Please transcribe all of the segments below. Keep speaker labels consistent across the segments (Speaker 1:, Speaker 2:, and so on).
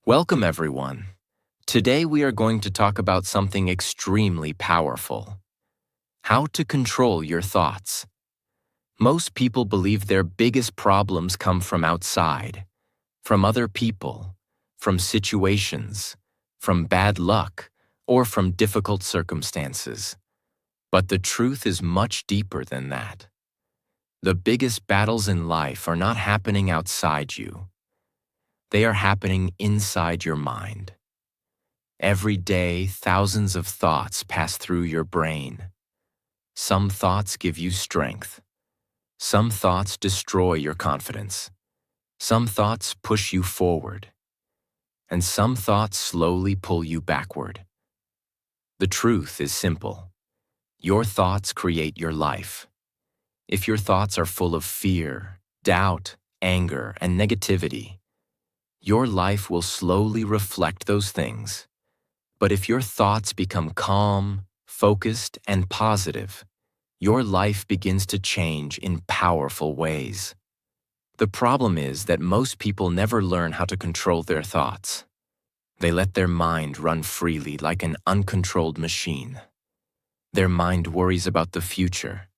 Speaker 1: Welcome, everyone. Today we are going to talk about something extremely powerful: how to control your thoughts. Most people believe their biggest problems come from outside, from other people, from situations, from bad luck, or from difficult circumstances. But the truth is much deeper than that. The biggest battles in life are not happening outside you. They are happening inside your mind. Every day, thousands of thoughts pass through your brain. Some thoughts give you strength. Some thoughts destroy your confidence. Some thoughts push you forward. And some thoughts slowly pull you backward. The truth is simple. Your thoughts create your life. If your thoughts are full of fear, doubt, anger, and negativity, your life will slowly reflect those things. But if your thoughts become calm, focused, and positive, your life begins to change in powerful ways. The problem is that most people never learn how to control their thoughts. They let their mind run freely like an uncontrolled machine. Their mind worries about the future.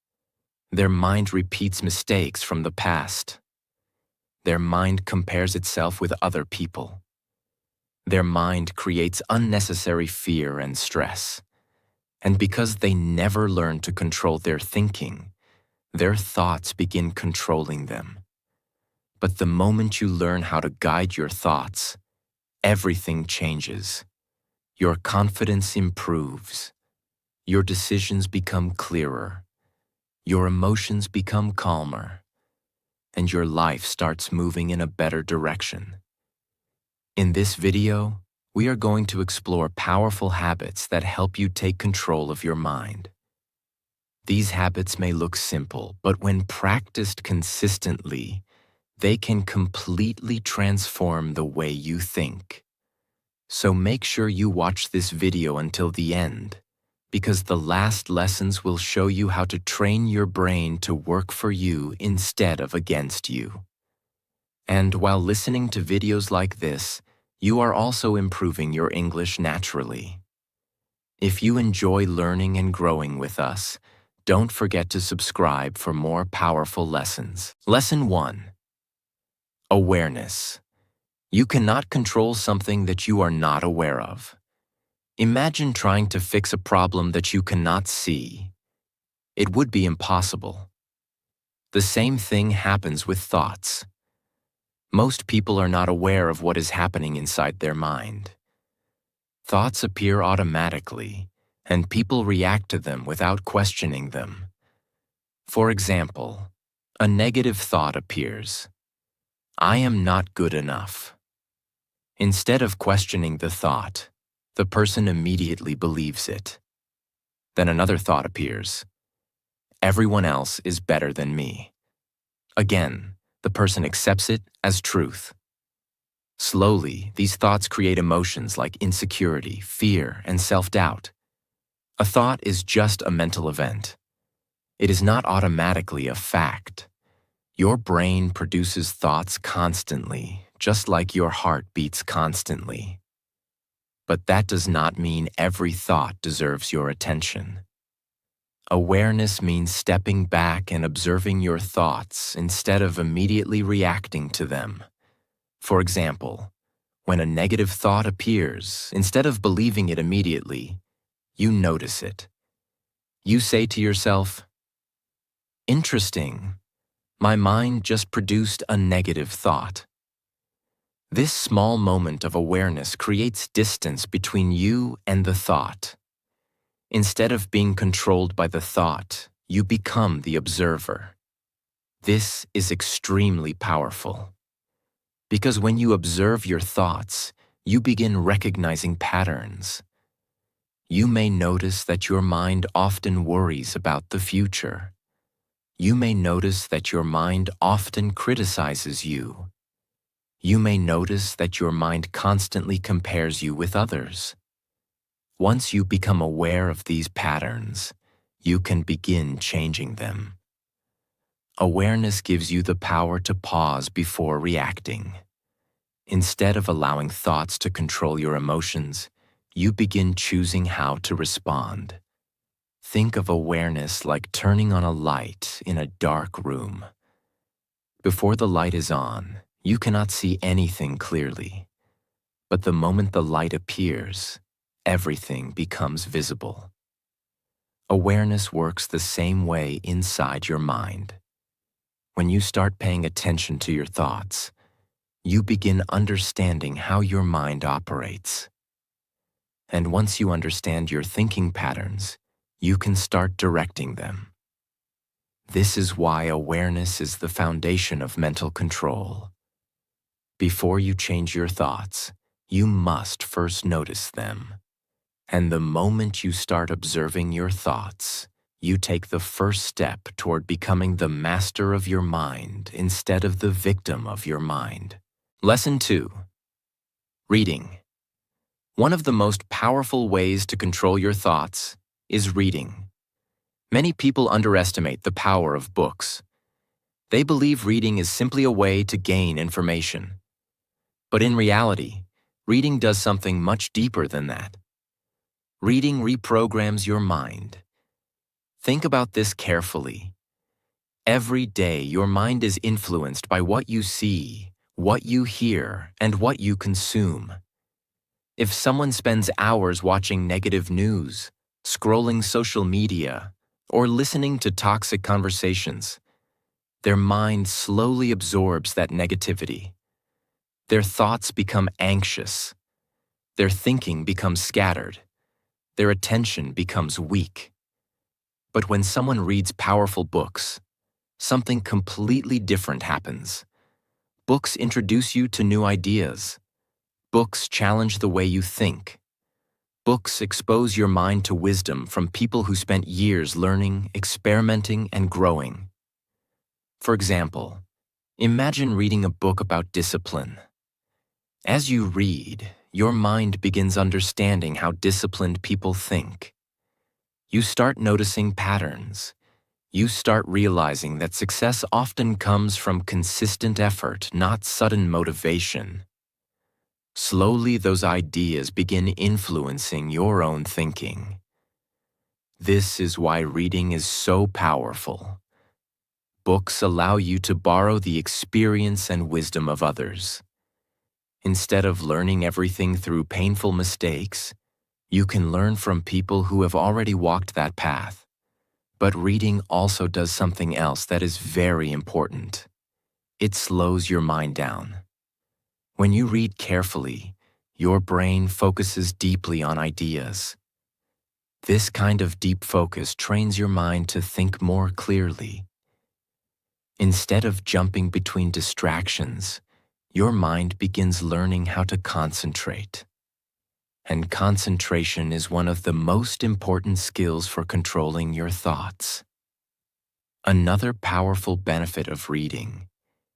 Speaker 1: Their mind repeats mistakes from the past. Their mind compares itself with other people. Their mind creates unnecessary fear and stress. And because they never learn to control their thinking, their thoughts begin controlling them. But the moment you learn how to guide your thoughts, everything changes. Your confidence improves. Your decisions become clearer. Your emotions become calmer. And your life starts moving in a better direction. In this video, we are going to explore powerful habits that help you take control of your mind. These habits may look simple, but when practiced consistently, they can completely transform the way you think. So make sure you watch this video until the end, because the last lessons will show you how to train your brain to work for you instead of against you. And while listening to videos like this, you are also improving your English naturally. If you enjoy learning and growing with us, don't forget to subscribe for more powerful lessons. Lesson 1. Awareness. You cannot control something that you are not aware of. Imagine trying to fix a problem that you cannot see. It would be impossible. The same thing happens with thoughts. Most people are not aware of what is happening inside their mind. Thoughts appear automatically, and people react to them without questioning them. For example, a negative thought appears. I am not good enough. Instead of questioning the thought, the person immediately believes it. Then another thought appears. Everyone else is better than me. Again, the person accepts it as truth. Slowly, these thoughts create emotions like insecurity, fear, and self-doubt. A thought is just a mental event. It is not automatically a fact. Your brain produces thoughts constantly, just like your heart beats constantly. But that does not mean every thought deserves your attention. Awareness means stepping back and observing your thoughts instead of immediately reacting to them. For example, when a negative thought appears, instead of believing it immediately, you notice it. You say to yourself, "Interesting, my mind just produced a negative thought." This small moment of awareness creates distance between you and the thought. Instead of being controlled by the thought, you become the observer. This is extremely powerful. Because when you observe your thoughts, you begin recognizing patterns. You may notice that your mind often worries about the future. You may notice that your mind often criticizes you. You may notice that your mind constantly compares you with others. Once you become aware of these patterns, you can begin changing them. Awareness gives you the power to pause before reacting. Instead of allowing thoughts to control your emotions, you begin choosing how to respond. Think of awareness like turning on a light in a dark room. Before the light is on, you cannot see anything clearly. But the moment the light appears, everything becomes visible. Awareness works the same way inside your mind. When you start paying attention to your thoughts, you begin understanding how your mind operates. And once you understand your thinking patterns, you can start directing them. This is why awareness is the foundation of mental control. Before you change your thoughts, you must first notice them. And the moment you start observing your thoughts, you take the first step toward becoming the master of your mind instead of the victim of your mind. Lesson 2. Reading. One of the most powerful ways to control your thoughts is reading. Many people underestimate the power of books. They believe reading is simply a way to gain information. But in reality, reading does something much deeper than that. Reading reprograms your mind. Think about this carefully. Every day, your mind is influenced by what you see, what you hear, and what you consume. If someone spends hours watching negative news, scrolling social media, or listening to toxic conversations, their mind slowly absorbs that negativity. Their thoughts become anxious. Their thinking becomes scattered. Their attention becomes weak. But when someone reads powerful books, something completely different happens. Books introduce you to new ideas. Books challenge the way you think. Books expose your mind to wisdom from people who spent years learning, experimenting, and growing. For example, imagine reading a book about discipline. As you read, your mind begins understanding how disciplined people think. You start noticing patterns. You start realizing that success often comes from consistent effort, not sudden motivation. Slowly, those ideas begin influencing your own thinking. This is why reading is so powerful. Books allow you to borrow the experience and wisdom of others. Instead of learning everything through painful mistakes, you can learn from people who have already walked that path. But reading also does something else that is very important. It slows your mind down. When you read carefully, your brain focuses deeply on ideas. This kind of deep focus trains your mind to think more clearly. Instead of jumping between distractions, your mind begins learning how to concentrate. And concentration is one of the most important skills for controlling your thoughts. Another powerful benefit of reading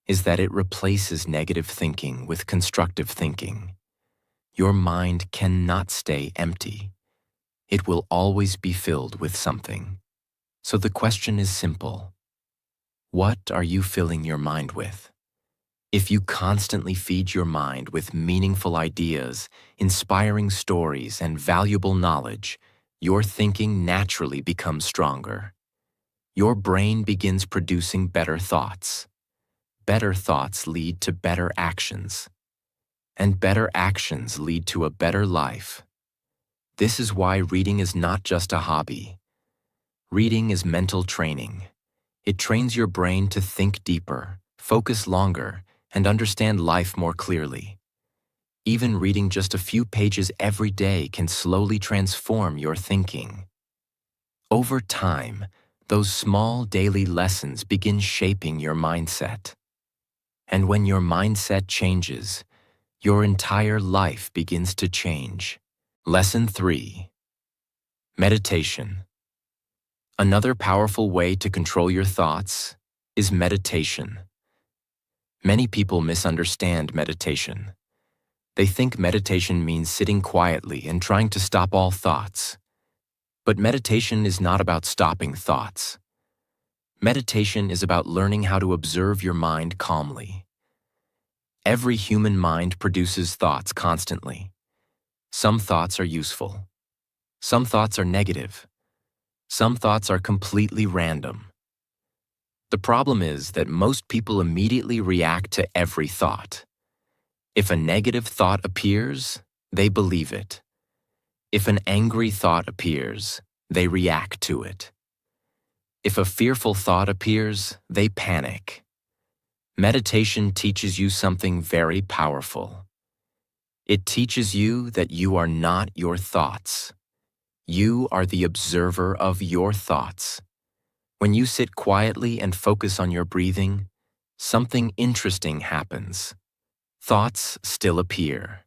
Speaker 1: is that it replaces negative thinking with constructive thinking. Your mind cannot stay empty. It will always be filled with something. So the question is simple. What are you filling your mind with? If you constantly feed your mind with meaningful ideas, inspiring stories, and valuable knowledge, your thinking naturally becomes stronger. Your brain begins producing better thoughts. Better thoughts lead to better actions. And better actions lead to a better life. This is why reading is not just a hobby. Reading is mental training. It trains your brain to think deeper, focus longer, and understand life more clearly. Even reading just a few pages every day can slowly transform your thinking. Over time, those small daily lessons begin shaping your mindset. And when your mindset changes, your entire life begins to change. Lesson 3. Meditation. Another powerful way to control your thoughts is meditation. Many people misunderstand meditation. They think meditation means sitting quietly and trying to stop all thoughts. But meditation is not about stopping thoughts. Meditation is about learning how to observe your mind calmly. Every human mind produces thoughts constantly. Some thoughts are useful. Some thoughts are negative. Some thoughts are completely random. The problem is that most people immediately react to every thought. If a negative thought appears, they believe it. If an angry thought appears, they react to it. If a fearful thought appears, they panic. Meditation teaches you something very powerful. It teaches you that you are not your thoughts. You are the observer of your thoughts. When you sit quietly and focus on your breathing, something interesting happens. Thoughts still appear.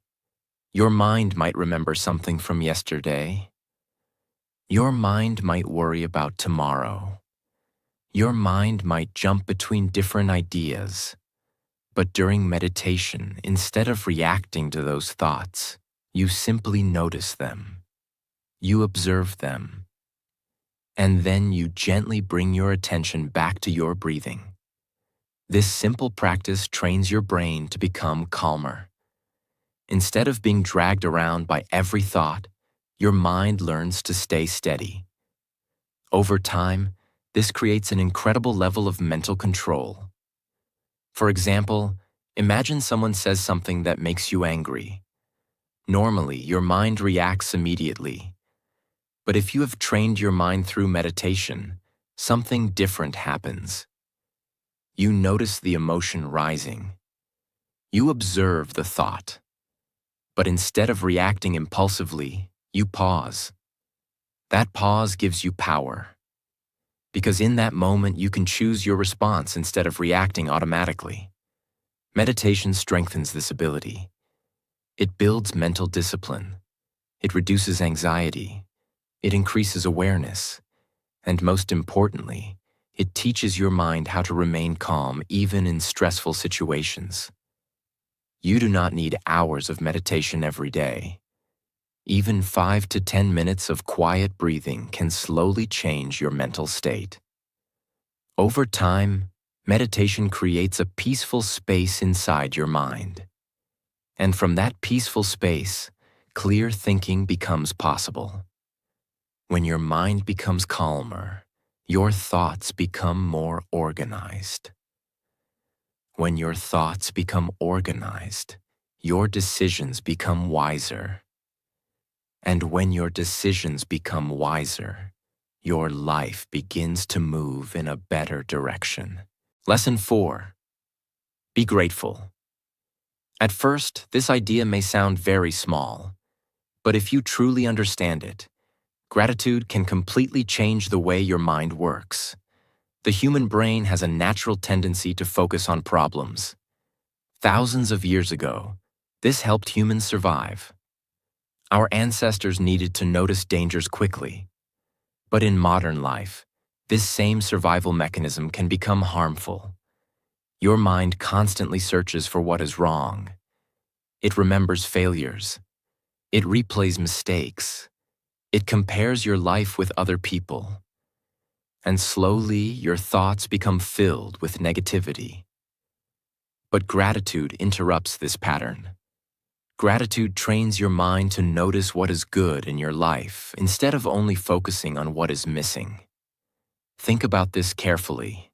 Speaker 1: Your mind might remember something from yesterday. Your mind might worry about tomorrow. Your mind might jump between different ideas. But during meditation, instead of reacting to those thoughts, you simply notice them. You observe them. And then you gently bring your attention back to your breathing. This simple practice trains your brain to become calmer. Instead of being dragged around by every thought, your mind learns to stay steady. Over time, this creates an incredible level of mental control. For example, imagine someone says something that makes you angry. Normally, your mind reacts immediately. But if you have trained your mind through meditation, something different happens. You notice the emotion rising. You observe the thought. But instead of reacting impulsively, you pause. That pause gives you power. Because in that moment, you can choose your response instead of reacting automatically. Meditation strengthens this ability. It builds mental discipline. It reduces anxiety. It increases awareness. And most importantly, it teaches your mind how to remain calm even in stressful situations. You do not need hours of meditation every day. Even 5 to 10 minutes of quiet breathing can slowly change your mental state. Over time, meditation creates a peaceful space inside your mind. And from that peaceful space, clear thinking becomes possible. When your mind becomes calmer, your thoughts become more organized. When your thoughts become organized, your decisions become wiser. And when your decisions become wiser, your life begins to move in a better direction. Lesson 4. Be grateful. At first, this idea may sound very small, but if you truly understand it, gratitude can completely change the way your mind works. The human brain has a natural tendency to focus on problems. Thousands of years ago, this helped humans survive. Our ancestors needed to notice dangers quickly. But in modern life, this same survival mechanism can become harmful. Your mind constantly searches for what is wrong. It remembers failures. It replays mistakes. It compares your life with other people. And slowly, your thoughts become filled with negativity. But gratitude interrupts this pattern. Gratitude trains your mind to notice what is good in your life instead of only focusing on what is missing. Think about this carefully.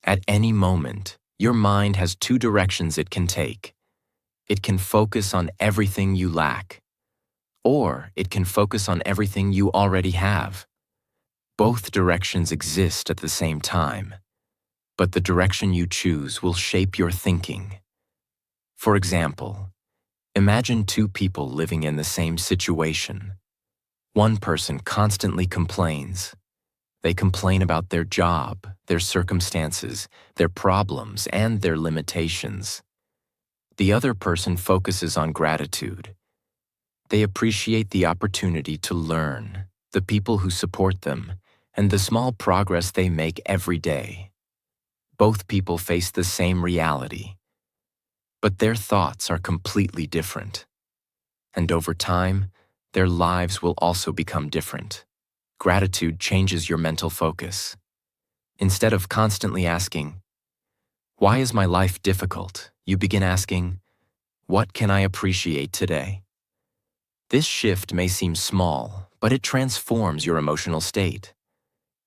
Speaker 1: At any moment, your mind has two directions it can take. It can focus on everything you lack, or it can focus on everything you already have. Both directions exist at the same time, but the direction you choose will shape your thinking. For example, imagine two people living in the same situation. One person constantly complains. They complain about their job, their circumstances, their problems, and their limitations. The other person focuses on gratitude. They appreciate the opportunity to learn, the people who support them, and the small progress they make every day. Both people face the same reality, but their thoughts are completely different. And over time, their lives will also become different. Gratitude changes your mental focus. Instead of constantly asking, "Why is my life difficult?" You begin asking, "What can I appreciate today?" This shift may seem small, but it transforms your emotional state.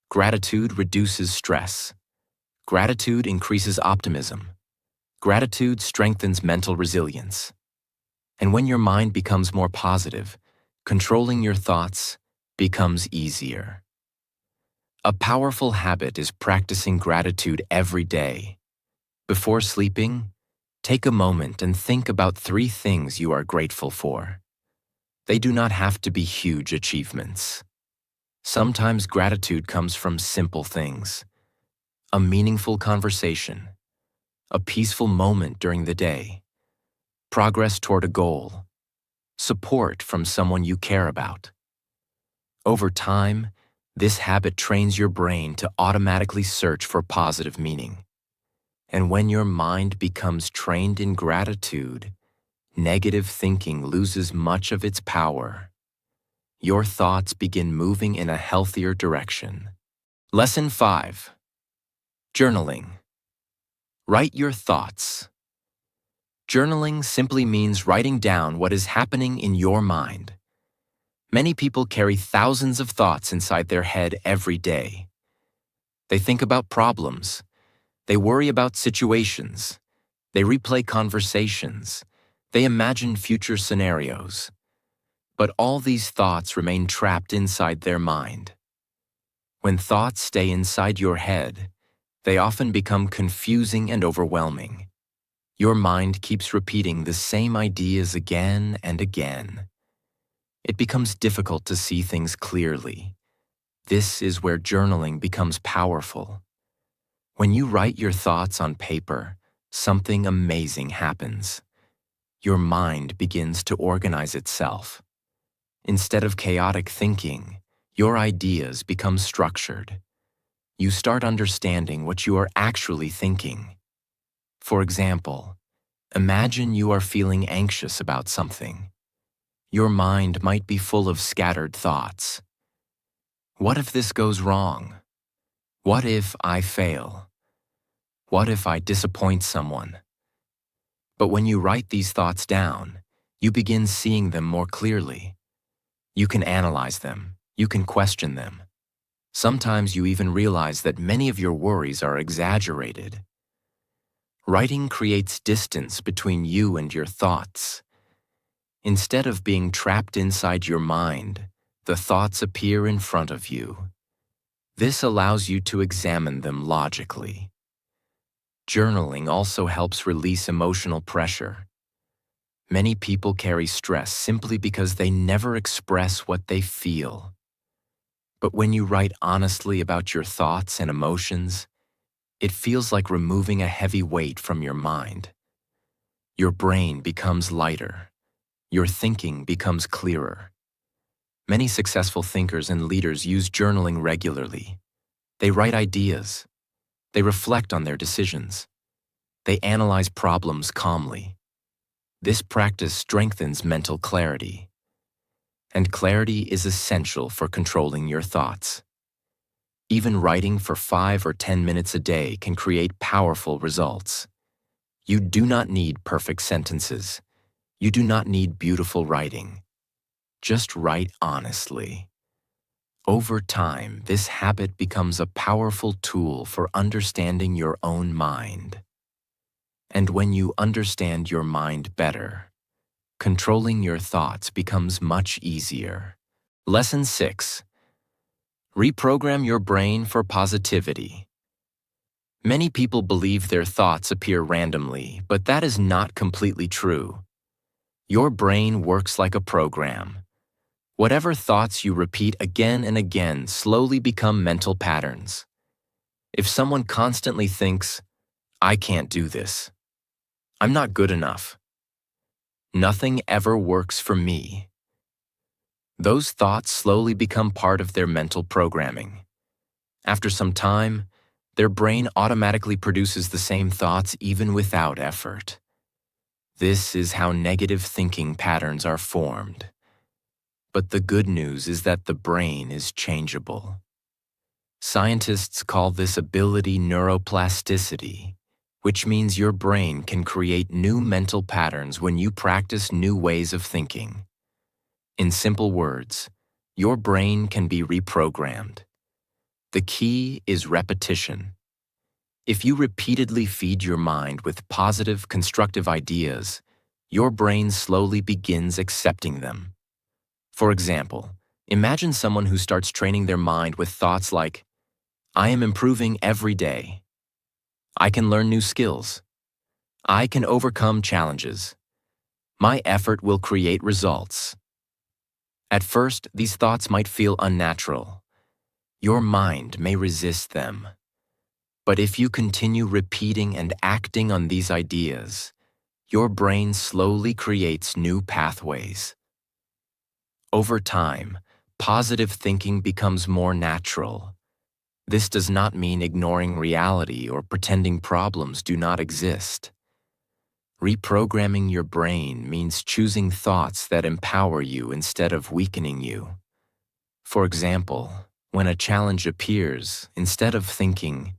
Speaker 1: Gratitude reduces stress. Gratitude increases optimism. Gratitude strengthens mental resilience. And when your mind becomes more positive, controlling your thoughts becomes easier. A powerful habit is practicing gratitude every day. Before sleeping, take a moment and think about 3 things you are grateful for. They do not have to be huge achievements. Sometimes gratitude comes from simple things: a meaningful conversation, a peaceful moment during the day, progress toward a goal, support from someone you care about. Over time, this habit trains your brain to automatically search for positive meaning. And when your mind becomes trained in gratitude, negative thinking loses much of its power. Your thoughts begin moving in a healthier direction. Lesson 5. Journaling. Write your thoughts. Journaling simply means writing down what is happening in your mind. Many people carry thousands of thoughts inside their head every day. They think about problems. They worry about situations. They replay conversations. They imagine future scenarios. But all these thoughts remain trapped inside their mind. When thoughts stay inside your head, they often become confusing and overwhelming. Your mind keeps repeating the same ideas again and again. It becomes difficult to see things clearly. This is where journaling becomes powerful. When you write your thoughts on paper, something amazing happens. Your mind begins to organize itself. Instead of chaotic thinking, your ideas become structured. You start understanding what you are actually thinking. For example, imagine you are feeling anxious about something. Your mind might be full of scattered thoughts. What if this goes wrong? What if I fail? What if I disappoint someone? But when you write these thoughts down, you begin seeing them more clearly. You can analyze them. You can question them. Sometimes you even realize that many of your worries are exaggerated. Writing creates distance between you and your thoughts. Instead of being trapped inside your mind, the thoughts appear in front of you. This allows you to examine them logically. Journaling also helps release emotional pressure. Many people carry stress simply because they never express what they feel. But when you write honestly about your thoughts and emotions, it feels like removing a heavy weight from your mind. Your brain becomes lighter. Your thinking becomes clearer. Many successful thinkers and leaders use journaling regularly. They write ideas. They reflect on their decisions. They analyze problems calmly. This practice strengthens mental clarity. And clarity is essential for controlling your thoughts. Even writing for 5 or 10 minutes a day can create powerful results. You do not need perfect sentences. You do not need beautiful writing. Just write honestly. Over time, this habit becomes a powerful tool for understanding your own mind. And when you understand your mind better, controlling your thoughts becomes much easier. Lesson 6. Reprogram your brain for positivity. Many people believe their thoughts appear randomly, but that is not completely true. Your brain works like a program. Whatever thoughts you repeat again and again slowly become mental patterns. If someone constantly thinks, "I can't do this," "I'm not good enough," "Nothing ever works for me," those thoughts slowly become part of their mental programming. After some time, their brain automatically produces the same thoughts even without effort. This is how negative thinking patterns are formed. But the good news is that the brain is changeable. Scientists call this ability neuroplasticity, which means your brain can create new mental patterns when you practice new ways of thinking. In simple words, your brain can be reprogrammed. The key is repetition. If you repeatedly feed your mind with positive, constructive ideas, your brain slowly begins accepting them. For example, imagine someone who starts training their mind with thoughts like, I am improving every day. I can learn new skills. I can overcome challenges. My effort will create results. At first, these thoughts might feel unnatural. Your mind may resist them. But if you continue repeating and acting on these ideas, your brain slowly creates new pathways. Over time, positive thinking becomes more natural. This does not mean ignoring reality or pretending problems do not exist. Reprogramming your brain means choosing thoughts that empower you instead of weakening you. For example, when a challenge appears, instead of thinking,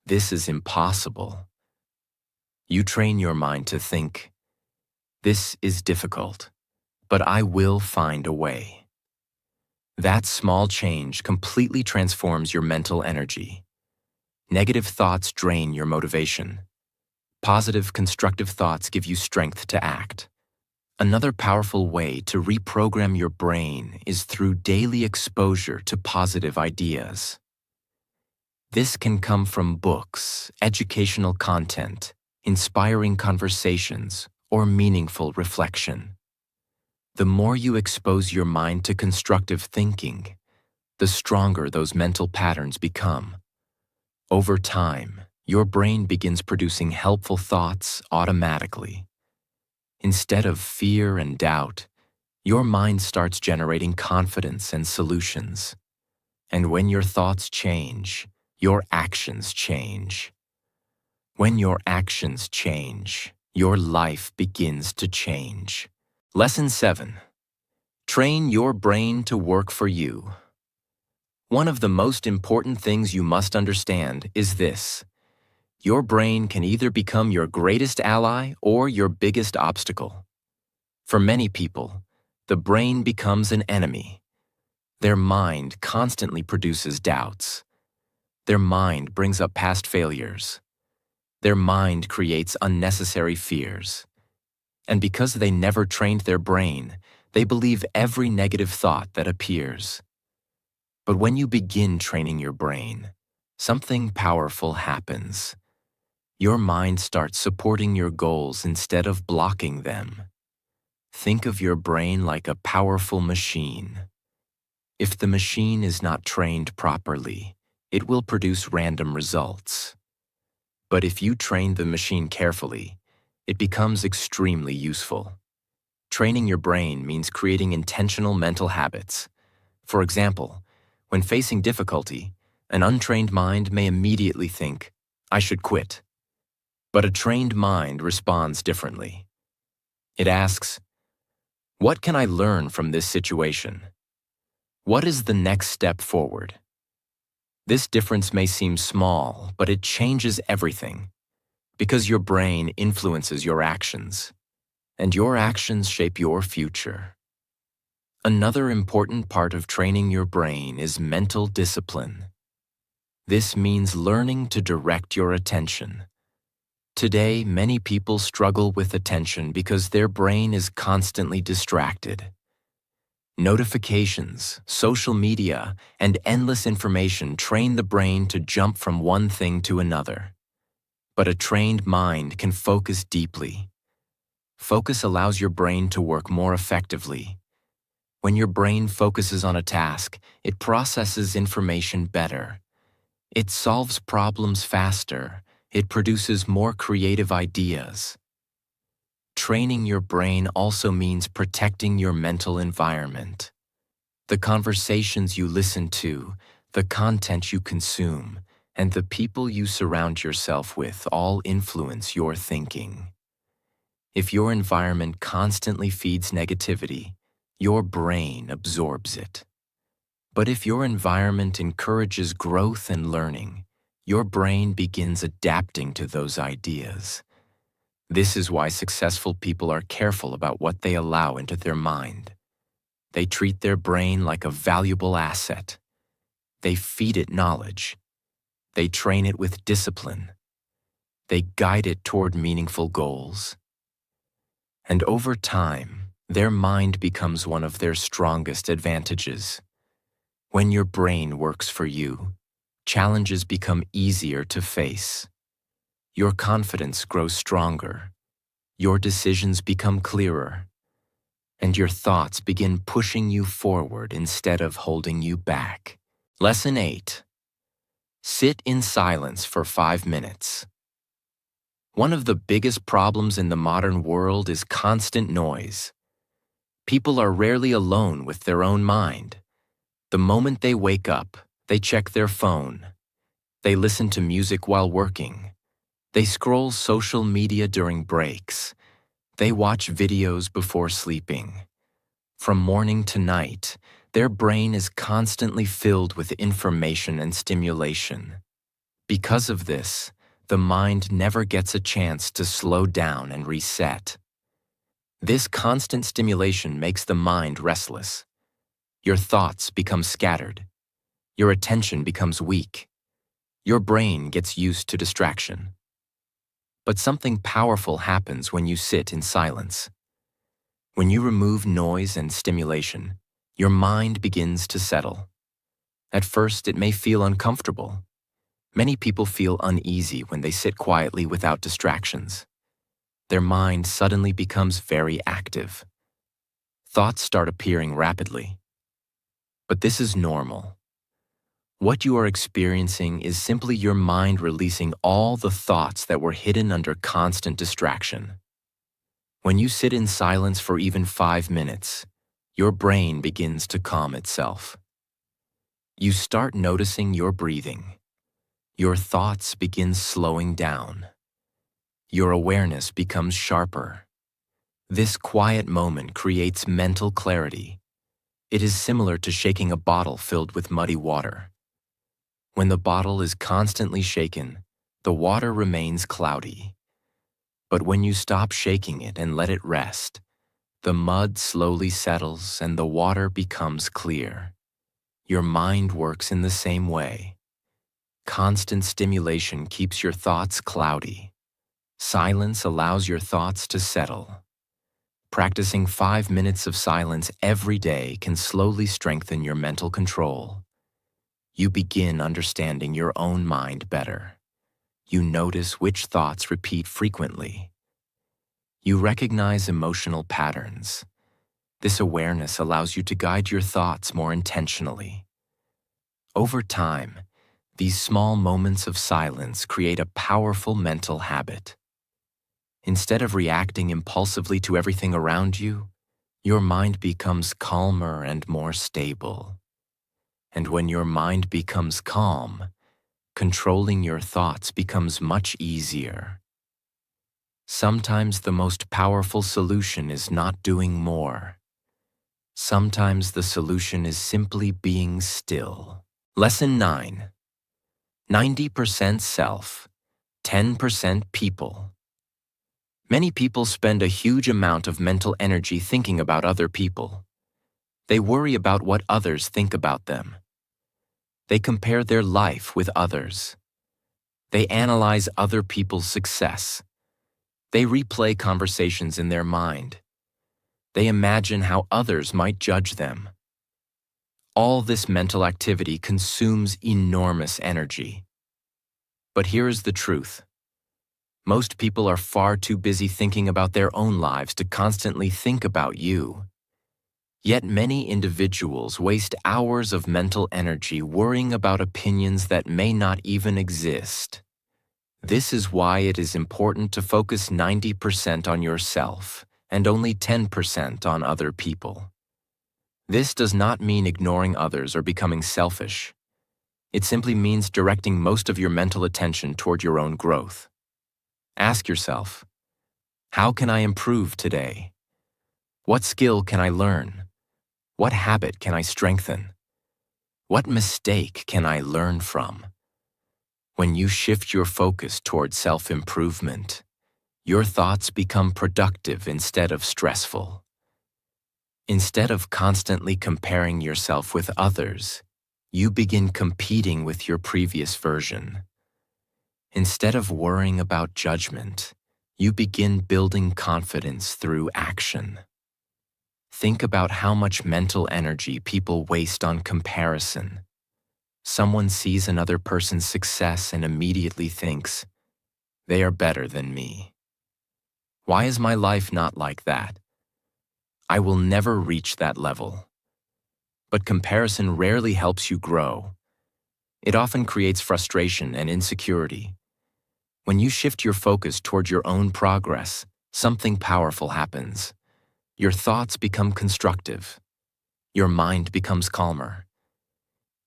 Speaker 1: "This is impossible," you train your mind to think, "This is difficult, but I will find a way." That small change completely transforms your mental energy. Negative thoughts drain your motivation. Positive, constructive thoughts give you strength to act. Another powerful way to reprogram your brain is through daily exposure to positive ideas. This can come from books, educational content, inspiring conversations, or meaningful reflection. The more you expose your mind to constructive thinking, the stronger those mental patterns become. Over time, your brain begins producing helpful thoughts automatically. Instead of fear and doubt, your mind starts generating confidence and solutions. And when your thoughts change, your actions change. When your actions change, your life begins to change. Lesson 7. Train your brain to work for you. One of the most important things you must understand is this. Your brain can either become your greatest ally or your biggest obstacle. For many people, the brain becomes an enemy. Their mind constantly produces doubts. Their mind brings up past failures. Their mind creates unnecessary fears. And because they never trained their brain, they believe every negative thought that appears. But when you begin training your brain, something powerful happens. Your mind starts supporting your goals instead of blocking them. Think of your brain like a powerful machine. If the machine is not trained properly, it will produce random results. But if you train the machine carefully, it becomes extremely useful. Training your brain means creating intentional mental habits. For example, when facing difficulty, an untrained mind may immediately think, "I should quit." But a trained mind responds differently. It asks, "What can I learn from this situation? What is the next step forward?" This difference may seem small, but it changes everything, because your brain influences your actions, and your actions shape your future. Another important part of training your brain is mental discipline. This means learning to direct your attention. Today, many people struggle with attention because their brain is constantly distracted. Notifications, social media, and endless information train the brain to jump from one thing to another. But a trained mind can focus deeply. Focus allows your brain to work more effectively. When your brain focuses on a task, it processes information better. It solves problems faster. It produces more creative ideas. Training your brain also means protecting your mental environment. The conversations you listen to, the content you consume, and the people you surround yourself with all influence your thinking. If your environment constantly feeds negativity, your brain absorbs it. But if your environment encourages growth and learning, your brain begins adapting to those ideas. This is why successful people are careful about what they allow into their mind. They treat their brain like a valuable asset. They feed it knowledge. They train it with discipline. They guide it toward meaningful goals. And over time, their mind becomes one of their strongest advantages. When your brain works for you, challenges become easier to face. Your confidence grows stronger. Your decisions become clearer. And your thoughts begin pushing you forward instead of holding you back. Lesson 8. Sit in silence for 5 minutes. One of the biggest problems in the modern world is constant noise. People are rarely alone with their own mind. The moment they wake up, they check their phone. They listen to music while working. They scroll social media during breaks. They watch videos before sleeping. From morning to night, their brain is constantly filled with information and stimulation. Because of this, the mind never gets a chance to slow down and reset. This constant stimulation makes the mind restless. Your thoughts become scattered. Your attention becomes weak. Your brain gets used to distraction. But something powerful happens when you sit in silence. When you remove noise and stimulation, your mind begins to settle. At first, it may feel uncomfortable. Many people feel uneasy when they sit quietly without distractions. Their mind suddenly becomes very active. Thoughts start appearing rapidly. But this is normal. What you are experiencing is simply your mind releasing all the thoughts that were hidden under constant distraction. When you sit in silence for even 5 minutes, your brain begins to calm itself. You start noticing your breathing. Your thoughts begin slowing down. Your awareness becomes sharper. This quiet moment creates mental clarity. It is similar to shaking a bottle filled with muddy water. When the bottle is constantly shaken, the water remains cloudy. But when you stop shaking it and let it rest, the mud slowly settles and the water becomes clear. Your mind works in the same way. Constant stimulation keeps your thoughts cloudy. Silence allows your thoughts to settle. Practicing 5 minutes of silence every day can slowly strengthen your mental control. You begin understanding your own mind better. You notice which thoughts repeat frequently. You recognize emotional patterns. This awareness allows you to guide your thoughts more intentionally. Over time, these small moments of silence create a powerful mental habit. Instead of reacting impulsively to everything around you, your mind becomes calmer and more stable. And when your mind becomes calm, controlling your thoughts becomes much easier. Sometimes the most powerful solution is not doing more. Sometimes the solution is simply being still. Lesson 9. 90% self, 10% people. Many people spend a huge amount of mental energy thinking about other people. They worry about what others think about them. They compare their life with others. They analyze other people's success. They replay conversations in their mind. They imagine how others might judge them. All this mental activity consumes enormous energy. But here is the truth. Most people are far too busy thinking about their own lives to constantly think about you. Yet many individuals waste hours of mental energy worrying about opinions that may not even exist. This is why it is important to focus 90% on yourself and only 10% on other people. This does not mean ignoring others or becoming selfish. It simply means directing most of your mental attention toward your own growth. Ask yourself, how can I improve today? What skill can I learn? What habit can I strengthen? What mistake can I learn from? When you shift your focus toward self-improvement, your thoughts become productive instead of stressful. Instead of constantly comparing yourself with others, you begin competing with your previous version. Instead of worrying about judgment, you begin building confidence through action. Think about how much mental energy people waste on comparison. Someone sees another person's success and immediately thinks, "They are better than me. Why is my life not like that? I will never reach that level." But comparison rarely helps you grow. It often creates frustration and insecurity. When you shift your focus toward your own progress, something powerful happens. Your thoughts become constructive. Your mind becomes calmer.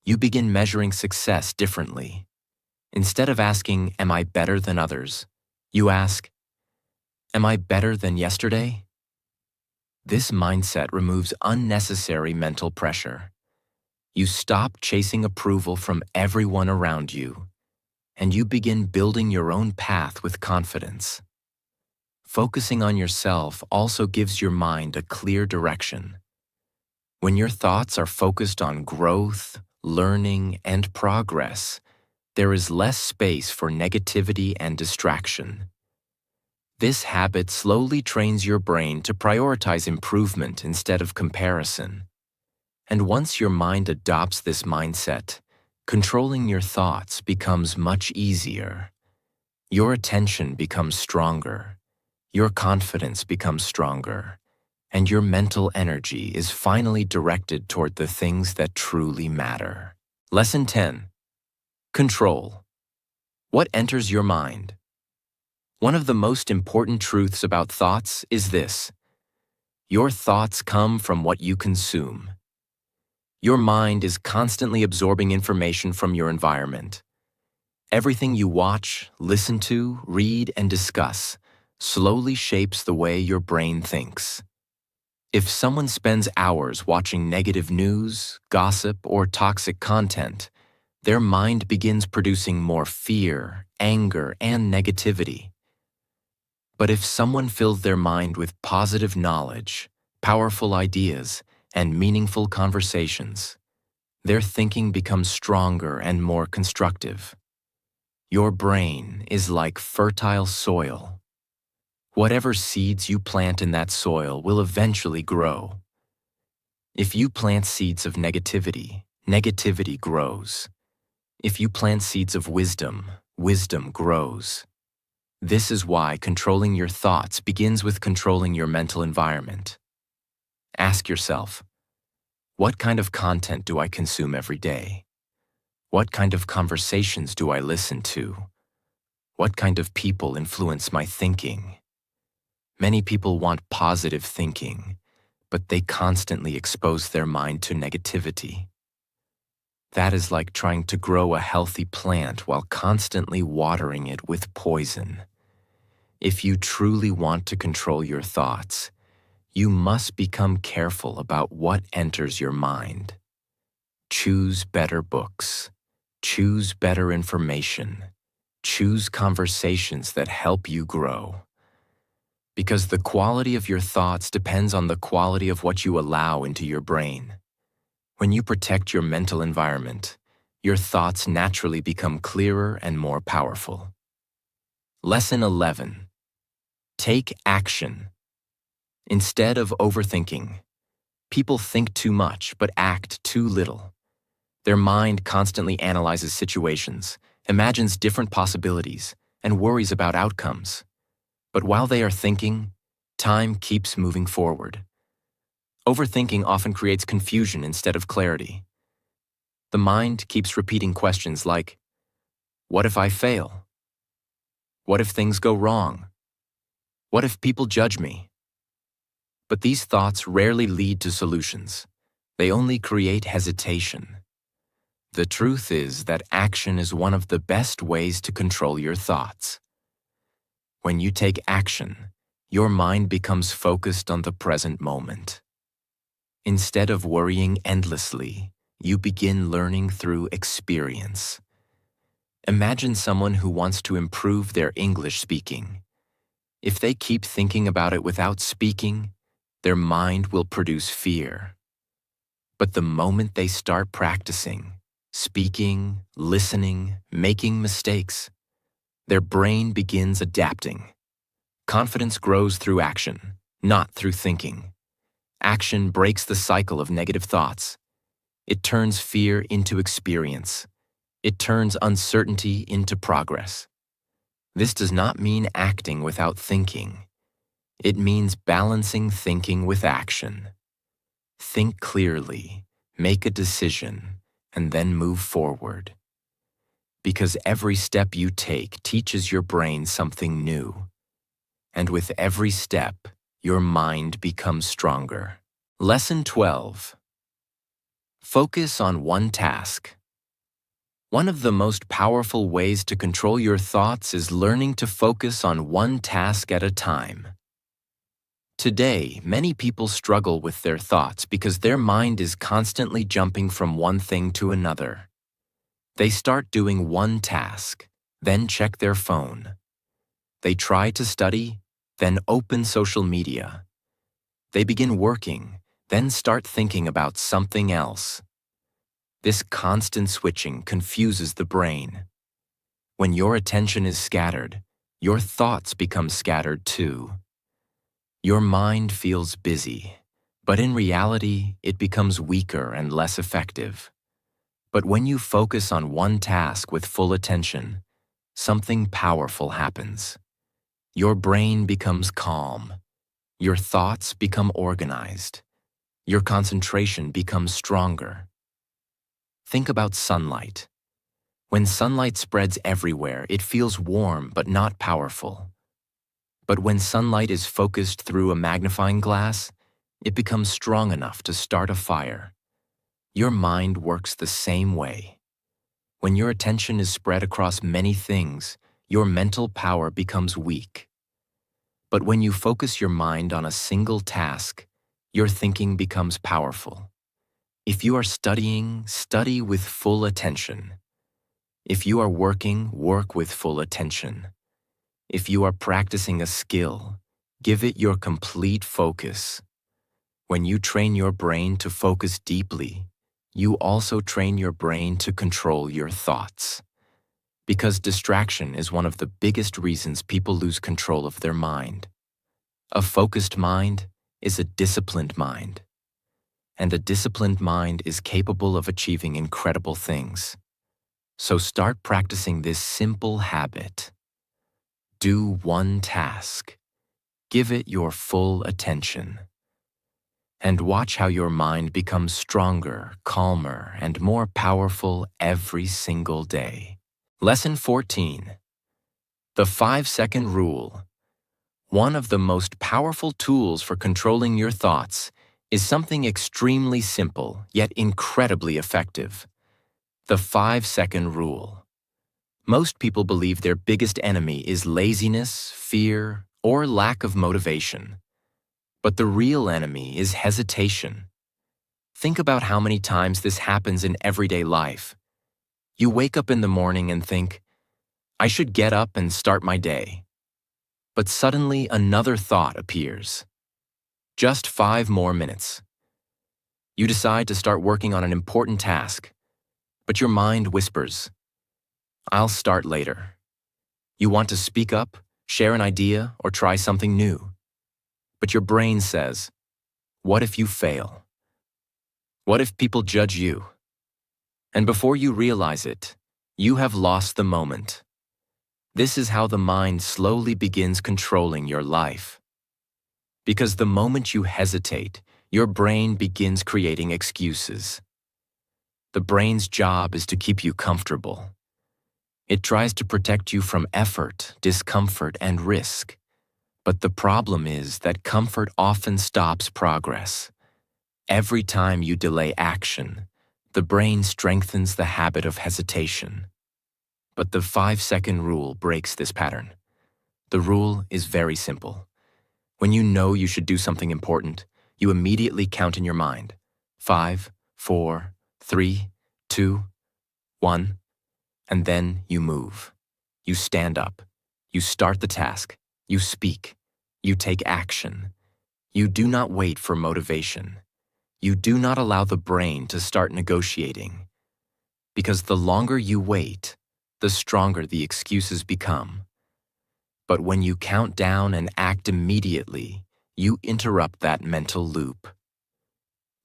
Speaker 1: You begin measuring success differently. Instead of asking, "Am I better than others?" you ask, "Am I better than yesterday?" This mindset removes unnecessary mental pressure. You stop chasing approval from everyone around you, and you begin building your own path with confidence. Focusing on yourself also gives your mind a clear direction. When your thoughts are focused on growth, learning, and progress, there is less space for negativity and distraction. This habit slowly trains your brain to prioritize improvement instead of comparison. And once your mind adopts this mindset, controlling your thoughts becomes much easier. Your attention becomes stronger, your confidence becomes stronger, and your mental energy is finally directed toward the things that truly matter. Lesson 10. Control. What enters your mind? One of the most important truths about thoughts is this: your thoughts come from what you consume. Your mind is constantly absorbing information from your environment. Everything you watch, listen to, read, and discuss slowly shapes the way your brain thinks. If someone spends hours watching negative news, gossip, or toxic content, their mind begins producing more fear, anger, and negativity. But if someone fills their mind with positive knowledge, powerful ideas, and meaningful conversations, their thinking becomes stronger and more constructive. Your brain is like fertile soil. Whatever seeds you plant in that soil will eventually grow. If you plant seeds of negativity, negativity grows. If you plant seeds of wisdom, wisdom grows. This is why controlling your thoughts begins with controlling your mental environment. Ask yourself, what kind of content do I consume every day? What kind of conversations do I listen to? What kind of people influence my thinking? Many people want positive thinking, but they constantly expose their mind to negativity. That is like trying to grow a healthy plant while constantly watering it with poison. If you truly want to control your thoughts, you must become careful about what enters your mind. Choose better books. Choose better information. Choose conversations that help you grow. Because the quality of your thoughts depends on the quality of what you allow into your brain. When you protect your mental environment, your thoughts naturally become clearer and more powerful. Lesson 11. Take action. Instead of overthinking, people think too much but act too little. Their mind constantly analyzes situations, imagines different possibilities, and worries about outcomes. But while they are thinking, time keeps moving forward. Overthinking often creates confusion instead of clarity. The mind keeps repeating questions like, what if I fail? What if things go wrong? What if people judge me? But these thoughts rarely lead to solutions. They only create hesitation. The truth is that action is one of the best ways to control your thoughts. When you take action, your mind becomes focused on the present moment. Instead of worrying endlessly, you begin learning through experience. Imagine someone who wants to improve their English speaking. If they keep thinking about it without speaking, their mind will produce fear. But the moment they start practicing, speaking, listening, making mistakes, their brain begins adapting. Confidence grows through action, not through thinking. Action breaks the cycle of negative thoughts. It turns fear into experience. It turns uncertainty into progress. This does not mean acting without thinking. It means balancing thinking with action. Think clearly, make a decision, and then move forward. Because every step you take teaches your brain something new. And with every step, your mind becomes stronger. Lesson 12. Focus on one task. One of the most powerful ways to control your thoughts is learning to focus on one task at a time. Today, many people struggle with their thoughts because their mind is constantly jumping from one thing to another. They start doing one task, then check their phone. They try to study, then open social media. They begin working, then start thinking about something else. This constant switching confuses the brain. When your attention is scattered, your thoughts become scattered too. Your mind feels busy, but in reality, it becomes weaker and less effective. But when you focus on one task with full attention, something powerful happens. Your brain becomes calm. Your thoughts become organized. Your concentration becomes stronger. Think about sunlight. When sunlight spreads everywhere, it feels warm but not powerful. But when sunlight is focused through a magnifying glass, it becomes strong enough to start a fire. Your mind works the same way. When your attention is spread across many things, your mental power becomes weak. But when you focus your mind on a single task, your thinking becomes powerful. If you are studying, study with full attention. If you are working, work with full attention. If you are practicing a skill, give it your complete focus. When you train your brain to focus deeply, you also train your brain to control your thoughts. Because distraction is one of the biggest reasons people lose control of their mind. A focused mind is a disciplined mind. And a disciplined mind is capable of achieving incredible things. So start practicing this simple habit. Do one task. Give it your full attention. And watch how your mind becomes stronger, calmer, and more powerful every single day. Lesson 14. The 5-second rule. One of the most powerful tools for controlling your thoughts is something extremely simple yet incredibly effective. The 5-second rule. Most people believe their biggest enemy is laziness, fear, or lack of motivation. But the real enemy is hesitation. Think about how many times this happens in everyday life. You wake up in the morning and think, I should get up and start my day. But suddenly another thought appears. Just 5 more minutes. You decide to start working on an important task, but your mind whispers, I'll start later. You want to speak up, share an idea, or try something new. But your brain says, what if you fail? What if people judge you? And before you realize it, you have lost the moment. This is how the mind slowly begins controlling your life. Because the moment you hesitate, your brain begins creating excuses. The brain's job is to keep you comfortable. It tries to protect you from effort, discomfort, and risk. But the problem is that comfort often stops progress. Every time you delay action, the brain strengthens the habit of hesitation. But the 5-second rule breaks this pattern. The rule is very simple. When you know you should do something important, you immediately count in your mind. 5, 4, 3, 2, 1. And then you move. You stand up. You start the task. You speak. You take action. You do not wait for motivation. You do not allow the brain to start negotiating. Because the longer you wait, the stronger the excuses become. But when you count down and act immediately, you interrupt that mental loop.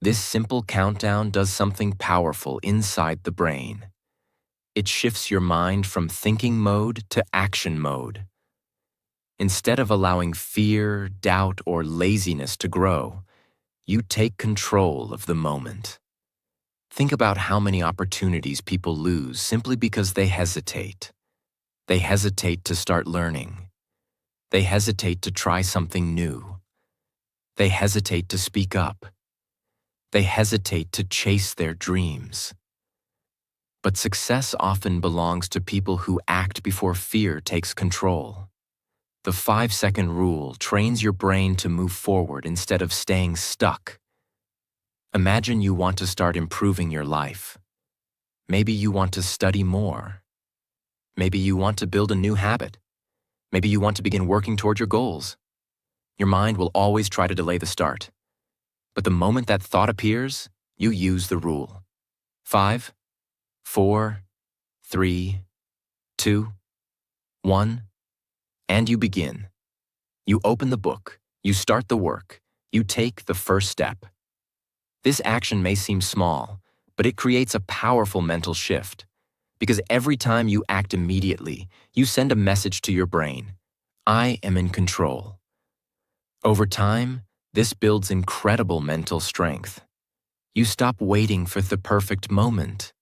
Speaker 1: This simple countdown does something powerful inside the brain. It shifts your mind from thinking mode to action mode. Instead of allowing fear, doubt, or laziness to grow, you take control of the moment. Think about how many opportunities people lose simply because they hesitate. They hesitate to start learning. They hesitate to try something new. They hesitate to speak up. They hesitate to chase their dreams. But success often belongs to people who act before fear takes control. The 5-second rule trains your brain to move forward instead of staying stuck. Imagine you want to start improving your life. Maybe you want to study more. Maybe you want to build a new habit. Maybe you want to begin working toward your goals. Your mind will always try to delay the start. But the moment that thought appears, you use the rule. 5, 4, 3, 2, 1, and you begin. You open the book, you start the work, you take the first step. This action may seem small, but it creates a powerful mental shift. Because every time you act immediately, you send a message to your brain. I am in control. Over time, this builds incredible mental strength. You stop waiting for the perfect moment.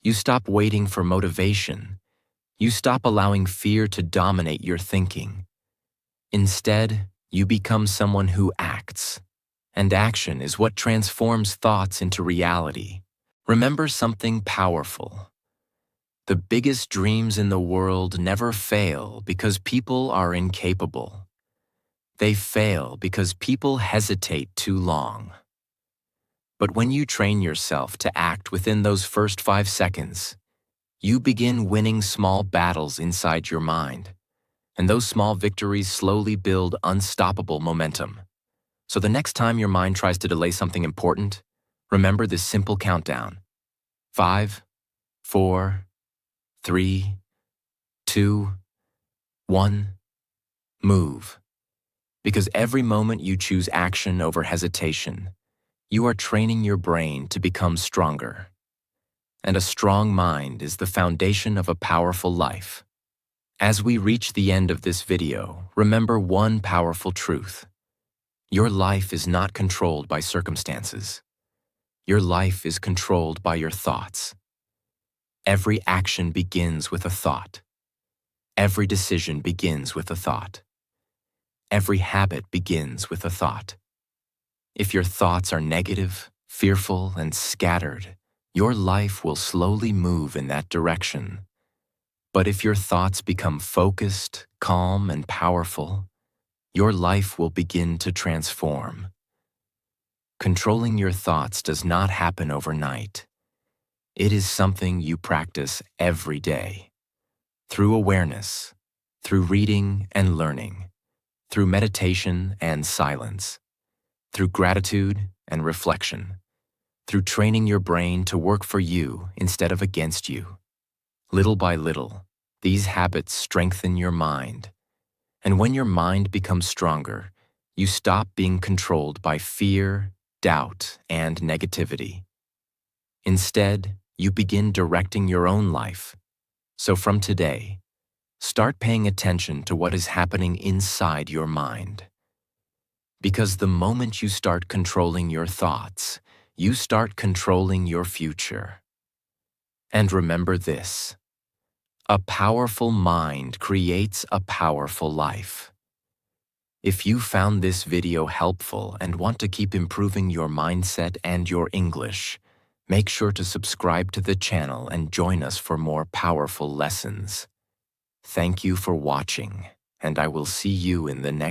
Speaker 1: You stop waiting for motivation. You stop allowing fear to dominate your thinking. Instead, you become someone who acts. And action is what transforms thoughts into reality. Remember something powerful. The biggest dreams in the world never fail because people are incapable. They fail because people hesitate too long. But when you train yourself to act within those first 5 seconds, you begin winning small battles inside your mind. And those small victories slowly build unstoppable momentum. So the next time your mind tries to delay something important, remember this simple countdown. 5, 4, 3, 2, 1, move. Because every moment you choose action over hesitation, you are training your brain to become stronger. And a strong mind is the foundation of a powerful life. As we reach the end of this video, remember one powerful truth. Your life is not controlled by circumstances. Your life is controlled by your thoughts. Every action begins with a thought. Every decision begins with a thought. Every habit begins with a thought. If your thoughts are negative, fearful, and scattered, your life will slowly move in that direction. But if your thoughts become focused, calm, and powerful, your life will begin to transform. Controlling your thoughts does not happen overnight. It is something you practice every day. Through awareness, through reading and learning, through meditation and silence, through gratitude and reflection, through training your brain to work for you instead of against you. Little by little, these habits strengthen your mind. And when your mind becomes stronger, you stop being controlled by fear, doubt, and negativity. Instead, you begin directing your own life. So from today, start paying attention to what is happening inside your mind. Because the moment you start controlling your thoughts, you start controlling your future. And remember this: a powerful mind creates a powerful life. If you found this video helpful and want to keep improving your mindset and your English, make sure to subscribe to the channel and join us for more powerful lessons. Thank you for watching, and I will see you in the next